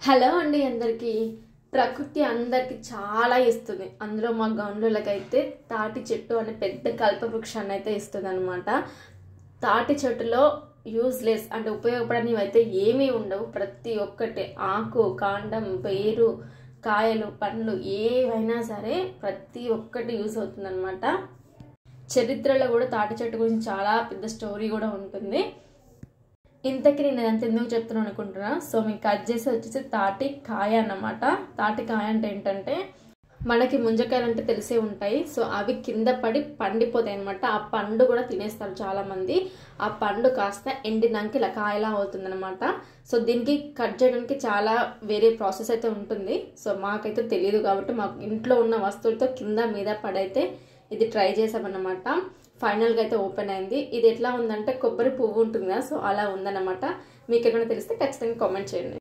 Hello అండి అందరికీ. ప్రకృతి అందరికి చాలా ఇస్తుంది. అందులో మా గౌండ్లకైతే తాటి చెట్టు అనే పెద్ద కల్పవృక్షాన్ని అయితే ఇస్తుంది అనమాట. తాటి చెట్టులో యూజ్లెస్ అంటే ఉపయోగపడనివి అయితే ఏమీ ఉండవు. ప్రతి ఒక్కటి ఆకు, కాండం, వేరు, కాయలు, పండ్లు ఏవైనా సరే ప్రతి ఒక్కటి యూజ్ అవుతుంది అనమాట. చరిత్రలో కూడా తాటి చెట్టు గురించి చాలా పెద్ద స్టోరీ కూడా ఉంటుంది. ఇంతకీ నేను ఎంత ఎందుకు చెప్తున్నాను అనుకుంటున్నా. సో మీకు కట్ చేసి వచ్చేసి తాటి కాయ అన్నమాట. తాటి కాయ అంటే ఏంటంటే మనకి ముంజకాయలు అంటే తెలిసే ఉంటాయి. సో అవి కింద పడి పండిపోతాయి అనమాట. ఆ పండు కూడా తినేస్తారు చాలా మంది. ఆ పండు కాస్త ఎండినాక ఇలా కాయలా అవుతుంది అనమాట. సో దీనికి కట్ చేయడానికి చాలా వేరే ప్రాసెస్ అయితే ఉంటుంది. సో మాకైతే తెలియదు కాబట్టి మాకు ఇంట్లో ఉన్న వస్తువులతో కింద మీద పడైతే ఇది ట్రై చేసామన్నమాట. ఫైనల్గా అయితే ఓపెన్ అయింది. ఇది ఎట్లా ఉందంటే కొబ్బరి పువ్వు ఉంటుంది కదా, సో అలా ఉందన్నమాట. మీకు ఏమైనా తెలిస్తే ఖచ్చితంగా కామెంట్ చేయండి.